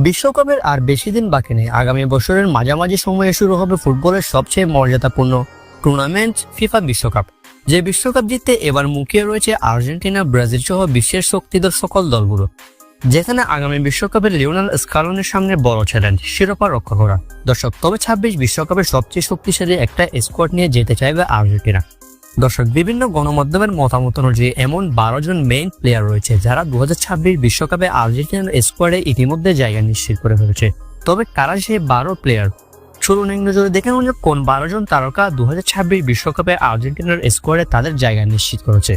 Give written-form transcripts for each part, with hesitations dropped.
বিশ্বকাপের আর বেশি দিন বাকি নেই। আগামী বছরের মাঝামাঝি সময়ে শুরু হবে ফুটবলের সবচেয়ে মর্যাদাপূর্ণ টুর্নামেন্ট ফিফা বিশ্বকাপ। যে বিশ্বকাপ জিততে এবার মুখিয়ে রয়েছে আর্জেন্টিনা, ব্রাজিল সহ বিশ্বের শক্তিধর সকল দলগুলো, যেখানে আগামী বিশ্বকাপে লিওনেল স্কালোনির সামনে বড় চ্যালেঞ্জ শিরোপা রক্ষা করা। দর্শক, তবে 26 বিশ্বকাপের সবচেয়ে শক্তিশালী একটা স্কোয়াড নিয়ে যেতে চাইবে আর্জেন্টিনা। দর্শক, বিভিন্ন গণমাধ্যমের মতামত অনুযায়ী এমন 12 জন মেইন প্লেয়ার রয়েছে যারা 2026 বিশ্বকাপে আর্জেন্টিনার স্কোয়াডে ইতিমধ্যে জায়গা নিশ্চিত করে ফেলেছে। তবে কারা সেই 12 প্লেয়ার? চলুন এক নজরে দেখে নেওয়া যাক কোন 12 জন তারকা 2026 বিশ্বকাপে আর্জেন্টিনার স্কোয়াডে তাদের জায়গা নিশ্চিত করেছে।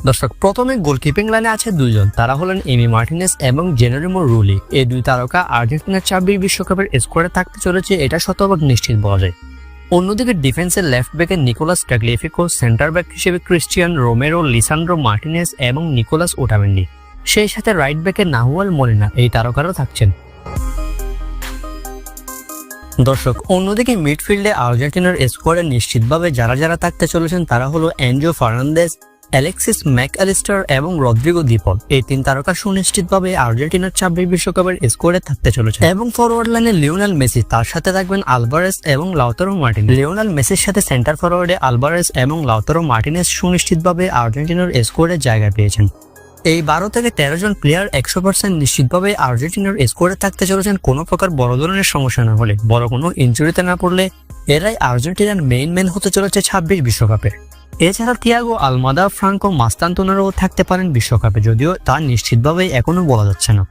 দর্শক, প্রথমে গোলকিপিং লাইনে আছে দুইজন, তারা হলেন এমি মার্টিনেজ এবং জেনেরিমো রুলি। এই দুই তারকা আর্জেন্টিনার 26 বিশ্বকাপের স্কোয়াডে থাকতে চলেছে, এটা শতভাগ নিশ্চিত বলা যায়। অন্যদিকে ডিফেন্সের লেফট ব্যাকে নিকোলাস টাগলিয়াফিকো, সেন্টার ব্যাক হিসেবে ক্রিস্টিয়ান রোমেরো, লিসান্ড্রো মার্টিনেজ এবং নিকোলাস ওটামেন্ডি, সেই সাথে রাইট ব্যাকে নাহুয়াল মলিনা, এই তারকারাও থাকছেন। দর্শক, অন্যদিকে মিডফিল্ডে আর্জেন্টিনার স্কোয়াডে নিশ্চিতভাবে যারা যারা থাকতে চলেছেন তারা হলো এনজো ফার্নান্দেজ, অ্যালেক্সিস ম্যাকঅ্যালিস্টার এবং রদ্রিগো দি পল। এই তিন তারকা সুনিশ্চিতভাবে আর্জেন্টিনার 26 বিশ্বকাপের স্কোয়াডে থাকতে চলেছে। এবং ফরওয়ার্ড লাইনে লিওনেল মেসি, তার সাথে থাকবেন আলভারেজ এবং লাউতারো মার্টিনেজ। লিওনেল মেসির সাথে সেন্টার ফরওয়ার্ডে আলভারেজ এবং লাউতারো মার্টিনেজ সুনিশ্চিতভাবে আর্জেন্টিনার স্কোয়াডে জায়গা পেয়েছেন। এই 12 থেকে 13 জন প্লেয়ার 100% নিশ্চিতভাবে আর্জেন্টিনার স্কোয়াডে থাকতে চলেছেন কোনো প্রকার বড় ধরনের সমস্যা না হলে, বড় কোনো ইনজুরিতে না পড়লে এরাই আর্জেন্টিনার মেইন হতে চলেছে 26 বিশ্বকাপে। এছাড়া থিয়াগো আলমাদা, ফ্রাঙ্কো মাস্তান্তোনারও থাকতে পারেন বিশ্বকাপে, যদিও তা নিশ্চিতভাবে এখনো বলা যাচ্ছে না।